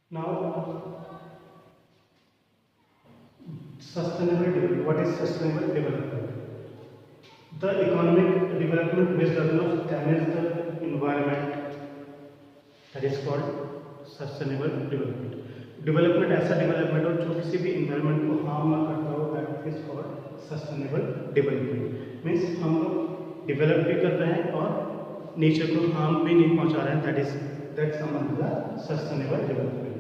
Now, sustainable development. What is sustainable development? The economic development which does not damage the environment, that is called sustainable development. Development ऐसा development हो जो किसी भी environment को harm ना करता हो, that is called sustainable development. Means हम लोग डेवलप भी कर रहे हैं और नेचर को हार्म भी नहीं पहुंचा रहे हैं, दैट समझ सस्टेनेबल डेवलपमेंट।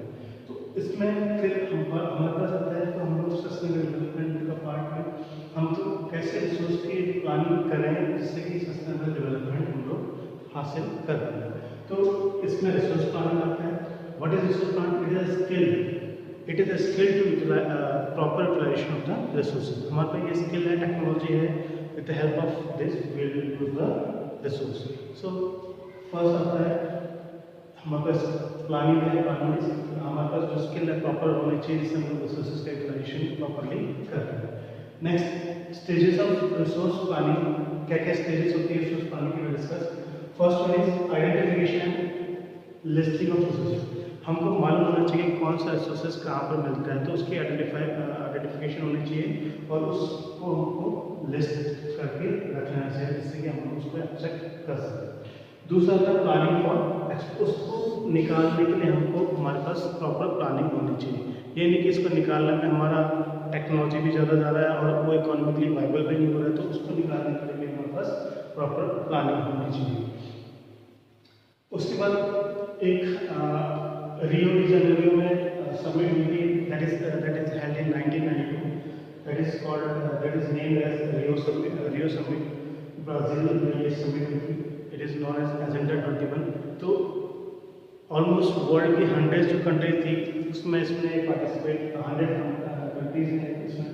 तो इसमें फिर हमारे पास आता है तो हम लोग सस्टेनेबल डेवलपमेंट का पार्ट में हम तो कैसे रिसोर्स की प्लानिंग करें जिससे कि सस्टेनेबल डेवलपमेंट हम लोग हासिल कर पाए। तो इसमें रिसोर्स प्लानिंग आता है। What is resource planning? It is a skill to proper utilization of the resources. हमारे पास ये स्किल है, टेक्नोलॉजी है, with the help of this we will use the resource. So first आता है हमारे पास प्लानिंग है। प्लानिंग हमारे पास जो स्किल है प्रॉपर होनी चाहिए जिससे हम रिसोर्सेज का यूटिलाइजेशन प्रॉपरली कर रहे हैं। Next, stages of resource planning. क्या क्या स्टेजेस होती है रिसोर्स प्लानिंग की discuss. First one is identification listing of resources. हमको मालूम होना चाहिए कौन सा रिसोर्सेज कहाँ पर मिलता है, तो उसकी आइडेंटिफिकेशन होनी चाहिए और उसको हमको लिस्ट करके रखना चाहिए जिससे कि हम उसको एक्सेप्ट कर सकें। दूसरा था प्लानिंग फॉर, उसको निकालने के लिए हमको हमारे पास प्रॉपर प्लानिंग होनी चाहिए। ये नहीं कि इसको निकालने में हमारा टेक्नोलॉजी भी ज़्यादा जा रहा है और वो इकोनॉमिकली वाइबल भी नहीं हो रहा है, तो उसको निकालने के लिए हमारे पास प्रॉपर प्लानिंग होनी चाहिए। उसके बाद एक रियो डी जेनेरियो में समिट हुई थी, that is held in 1992। That is called that is named as Rio summit. Brazil में ये समिट हुई थी। It is known as agenda 21। तो ऑलमोस्ट वर्ल्ड की 100 जो कंट्रीज थी उसमें इसमें पार्टिसिपेट 100 कंट्रीज ने इसमें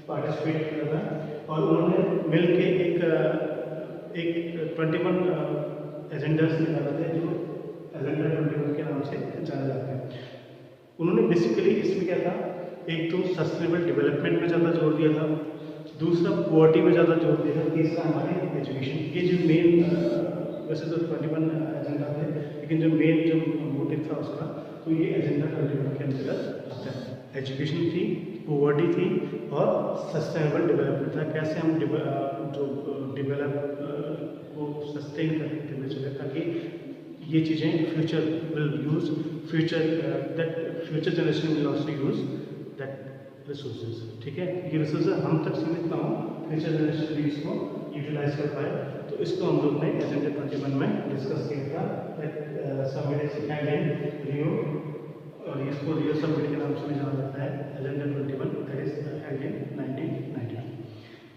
पार्टिसिपेट किया था और उन्होंने मिल के एक 21 एजेंडास निकाले थे जो एजेंडा 21 के नाम से जाने जाते हैं। उन्होंने बेसिकली इसमें क्या था, एक तो सस्टेनेबल डेवलपमेंट में ज़्यादा जोर दिया था, दूसरा पॉवर्टी में ज़्यादा जोर दिया था, तीसरा हमारी एजुकेशन। ये जो मेन, वैसे तो 21 एजेंडा थे लेकिन जो मेन जो मोटिव था उसका, तो ये एजेंडा 21 के अंतर्गत आता है। एजुकेशन थी, पॉवर्टी थी और सस्टेनेबल डेवलपमेंट था। कैसे हम जो डेवलप को सस्टेन करते हुए चले ताकि ये चीज़ें future will use future generation will also use that resources. ठीक है, ये रिसोर्सेज हम तक सीमित ना हो, फ्यूचर जनरेशन भी इसको यूटिलाइज कर पाए। तो इसको हम लोग ने एजेंडा 21 में डिस्कस किया था। समिट इज हेल्ड इन रियो और इसको रियो समिट के नाम से भी जाना जाता है। एजेंडा 21 दैट इज हेल्ड इन 1990।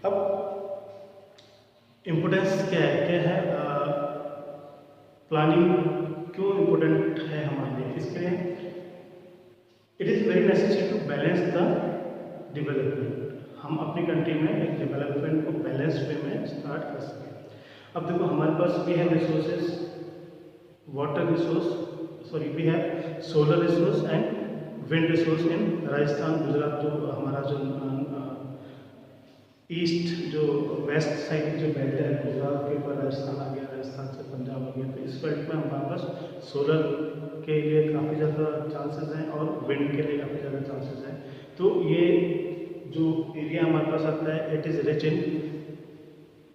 अब इम्पोर्टेंस क्या है, प्लानिंग क्यों इम्पोर्टेंट है हमारे लिए? इसके लिए it is very necessary to balance the development. हम अपनी कंट्री में एक डेवलपमेंट को बैलेंस वे में स्टार्ट कर सकें। अब देखो हमारे पास we have resources, water resource, sorry we have solar resource and wind resource in Rajasthan, Gujarat. जो हमारा जो ईस्ट जो वेस्ट साइड की जो बेल्ट है, गुजरात के ऊपर राजस्थान आ गया, राजस्थान से पंजाब आ गया, तो इस बेल्ट में हमारे पास सोलर के लिए काफ़ी ज़्यादा चांसेस हैं और विंड के लिए काफ़ी ज़्यादा चांसेस हैं। तो ये जो एरिया हमारे पास आता है it is rich in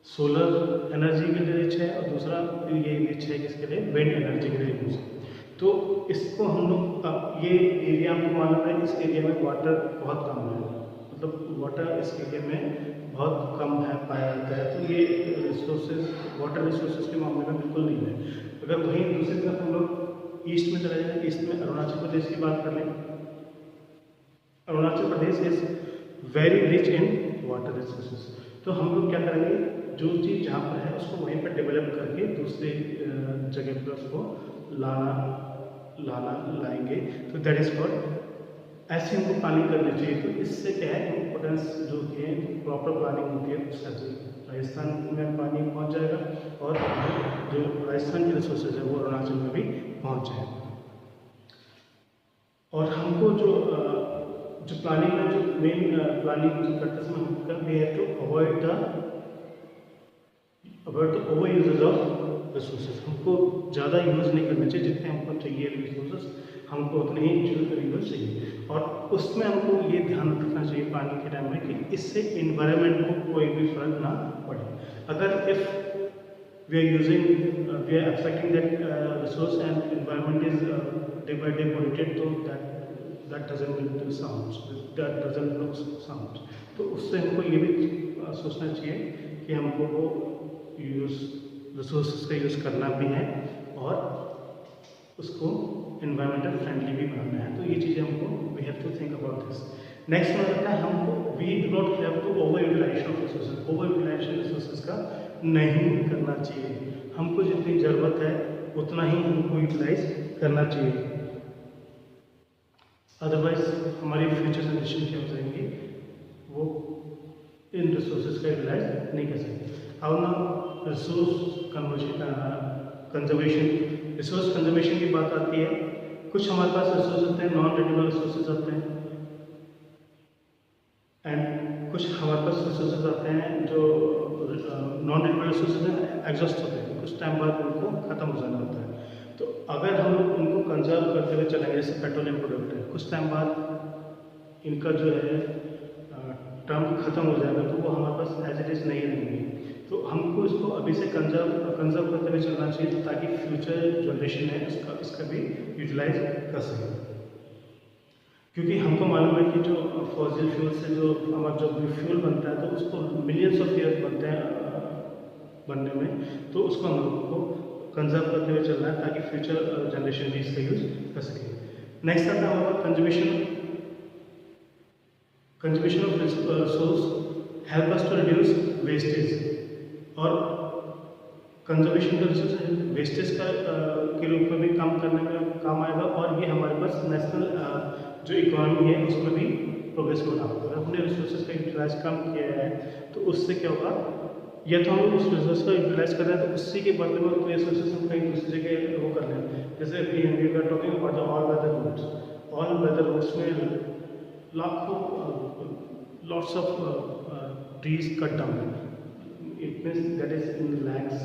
solar energy के लिए रिच है और दूसरा ये रिच है किसके लिए, विंड एनर्जी के लिए यूज। तो इसको हम लोग, अब ये एरिया आपको मालूम है, इस एरिया में वाटर बहुत कम है, मतलब वाटर इस एरिया में बहुत कम है पाया जाता है। तो ये रिसोर्सेज, वाटर रिसोर्सेज के मामले में बिल्कुल नहीं है। अगर वहीं दूसरी तरफ हम लोग ईस्ट में चले जाएं, ईस्ट में अरुणाचल प्रदेश की बात कर लें, Arunachal Pradesh is very rich in water resources. तो हम लोग क्या करेंगे, जो चीज़ जहाँ पर है उसको वहीं पर डेवलप करके दूसरे जगह पर उसको लाएंगे। तो दैट इज कॉल्ड, ऐसे हमको प्लानिंग करनी चाहिए। तो इससे क्या है, इम्पोर्टेंस जो है प्रॉपर प्लानिंग होती है उससे राजस्थान में पानी पहुंच जाएगा और जो राजस्थान की रिसोर्सेज है वो अरुणाचल में भी पहुंच जाएगा। और हमको जो प्लानिंग में जो मेन प्लानिंग जो करते समय हमको we have to avoid the over usages of resources. हमको ज़्यादा यूज़ नहीं करना चाहिए, जितने हमको चाहिए रिसोर्सेज हमको उतने ही यूज चाहिए। और उसमें हमको ये ध्यान रखना चाहिए पानी के टाइम में कि इससे इन्वायरमेंट को कोई भी फर्क ना पड़े। अगर if we are using we are affecting that resource and environment is day by day polluted, so that doesn't make the sounds, that doesn't look sounds। तो उससे हमको ये भी सोचना चाहिए कि हमको वो रिसोर्सेज का यूज़ करना भी है और उसको एनवायरमेंटल फ्रेंडली भी बनाना है। तो ये चीज़ें हमको we have to think about this. Next हो जाता है हमको we do not have to over utilization of resources. Over utilization resources का नहीं करना चाहिए। हमको जितनी ज़रूरत है उतना ही हमको यूटिलाइज करना चाहिए, अदरवाइज हमारी फ्यूचर जनरेशन क्या हो जाएंगी, वो इन रिसोर्सेज का यूटिलाइज नहीं कर सकते। अब ना रिसोर्स कंजर्वेशन, रिसोर्स कंजर्वेशन की बात आती है। कुछ हमारे पास रिसोर्स होते हैं नॉन रिन्यूएबल रिसोर्सेज आते हैं एंड कुछ हमारे पास रिसोर्सेज आते हैं जो नॉन रिन्यूएबल रिसोर्सेज हैं, एग्जॉस्ट होते हैं, कुछ टाइम बाद उनको ख़त्म हो जाना होता है। तो अगर हम लोग उनको कंजर्व करते हुए चलेंगे, जैसे पेट्रोलियम प्रोडक्ट है, कुछ टाइम बाद इनका जो है टर्म ख़त्म हो जाएगा तो वो हमारे पास एज इट इज़ नहीं रहेंगे। तो हमको इसको अभी से कंजर्व करते हुए चलना चाहिए ताकि फ्यूचर जनरेशन है इसका भी यूटिलाइज कर सके। क्योंकि हमको मालूम है कि जो फॉसिल फ्यूल से जो हमारा जो फ्यूल बनता है तो उसको मिलियंस ऑफ ईयर्स बनते हैं बनने में, तो उसको हम लोग को कंजर्व करते हुए चलना है ताकि फ्यूचर जनरेशन भी इसका यूज़ कर सके। नेक्स्ट आता है हमारा conservation of resource help us to reduce wastage. और कंजर्वेशन का रिसोर्स वेस्टेज के रूप में भी काम करने में काम आएगा और ये हमारे पास नेशनल जो इकोनॉमी है उसमें भी प्रोग्रेस में डालता है। अगर हमने रिसोर्सेज का यूटिलाइज कम किया है तो उससे क्या होगा, या तो हम उस रिसोर्स का यूटिलाइज कर रहे हैं तो उसी के बदले में कोई रिसोर्सेज हम कहीं दूसरी जगह वो कर लें। जैसे we are talking about the all weather routes. All weather routes में लाखों lots of trees cut down, it means that is in lakhs.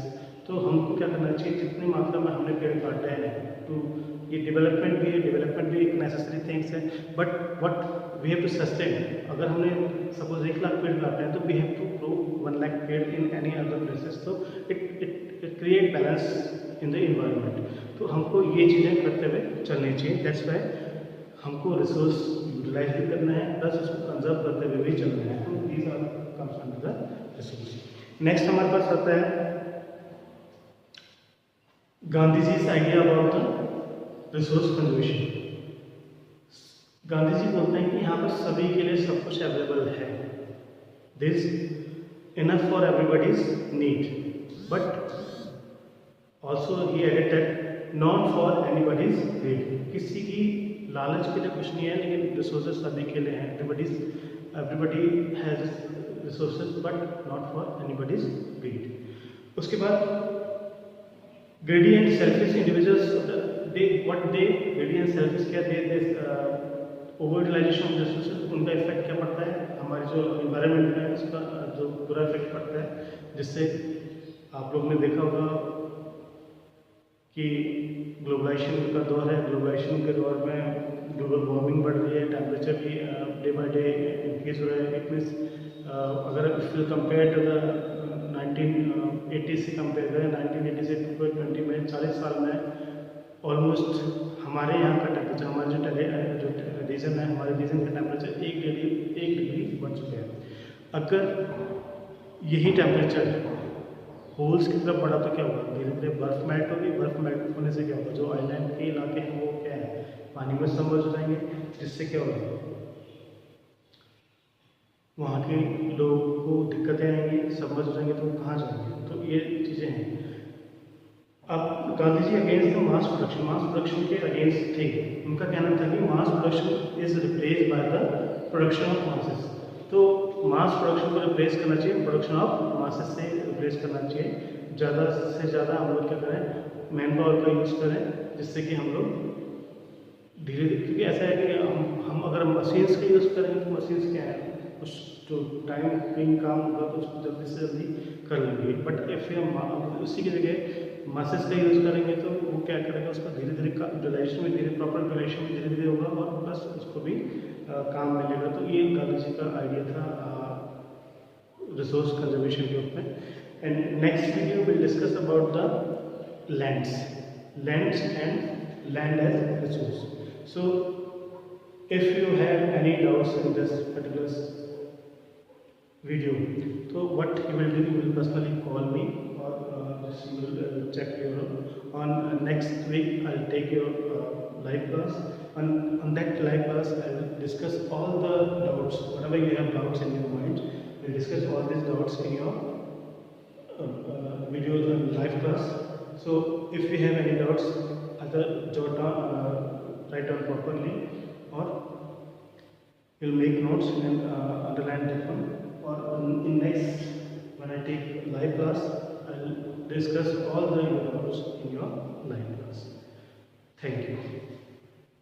तो हमको क्या करना चाहिए, जितनी मात्रा में हमने पेड़ काटे हैं तो ये डेवलपमेंट भी एक नेसेसरी थिंग्स है, but what we have to sustain. अगर हमने सपोज 1 लाख पेड़ काटे हैं तो we have to grow 1 lakh पेड़ इन एनी अदर प्लेसेस। तो it create balance in the environment. तो हमको ये चीज़ें करते हुए चलनी चाहिए। दैट्स वाई हमको रिसोर्स यूटिलाइज भी करना है प्लस उसको कंजर्व करते हुए भी चलना है। तो these are comes under the resource. Next हमारे पास आता है Gandhi ji idea about the resource conservation. Gandhi ji बोलते हैं कि यहाँ पर सभी के लिए सब कुछ अवेलेबल है, this enough for everybody's need, but also he added that not for anybody's greed. किसी की लालच के लिए कुछ नहीं है, लेकिन रिसोर्सेज सभी के लिए हैं। Everybody has resources but not for anybody's greed. उसके बाद greedy and selfish individuals, greedy and selfish क्या ओवर यूटिलाइजेशन ऑफ रिसोर्सेज, उनका इफेक्ट क्या पड़ता है, हमारे जो इन्वायरमेंट है उसका जो बुरा इफेक्ट पड़ता है, जिससे आप लोग ने देखा होगा कि ग्लोबलाइजेशन का दौर है। ग्लोबलाइजेशन के दौर में ग्लोबल वार्मिंग बढ़ रही है, टेम्परेचर भी डे बाई डे इंक्रीज हो रहा है। इट मीन्स अगर इफ कंपेयर टू द 1980 से कंपेयर करें 1980 से 2020 में 40 साल में ऑलमोस्ट हमारे यहाँ का टेम्परेचर, हमारे जो रीजन है, हमारे रीजन का टेम्परेचर 1 डिग्री बढ़ चुका है। अगर यही टेम्परेचर होल्स की तरफ बढ़ा तो क्या होगा, धीरे धीरे बर्फ मेल्ट होगी। बर्फ मेल्ट होने से क्या होगा, जो आइलैंड के इलाके हैं वो क्या है, पानी में सबमर्ज हो जाएंगे, जिससे क्या होगा, वहाँ के लोगों को दिक्कतें आएंगी, सबमर्ज हो जाएंगे तो कहाँ जाएंगे। तो ये चीज़ें हैं। अब Gandhi ji against the mass production के अगेंस्ट थे। उनका कहना था कि mass production is replace by the production of masses. तो मास प्रोडक्शन को रिप्लेस करना चाहिए, प्रोडक्शन ऑफ मासेस से रिप्लेस करना चाहिए। ज़्यादा से ज़्यादा हम लोग क्या करें, मैन पावर का यूज़ करें, जिससे कि हम लोग धीरे धीरे, क्योंकि ऐसा है कि हम अगर मशीन्स का यूज़ करेंगे तो मशीन्स क्या है, कुछ जो टाइम पिंग काम होगा तो उसको जल्दी से जल्दी कर लेंगे। बट इफ हम उसी की जगह मासेस का यूज़ करेंगे तो वो क्या करेगा, उसका धीरे धीरे यूटिलाइजेशन में धीरे प्रॉपर यूटिलाइजेशन में धीरे धीरे होगा और प्लस उसको भी काम मिलेगा। तो ये गांधी जी का आइडिया था रिसोर्स कंजर्वेशन के ऊपर। And next video will discuss about the lands and land as resource. So if you have any doubts in this particular video, so what you will do, you will personally call me or just you will check your on next week I'll take your live class. On that live class I will discuss all the doubts, whatever you have doubts in your mind, we'll discuss all these doubts in your video live class. So if you have any doubts, either jot down, write down properly, or you'll make notes and underline that one, or in next when I take live class I'll discuss all the doubts in your live class. Thank you.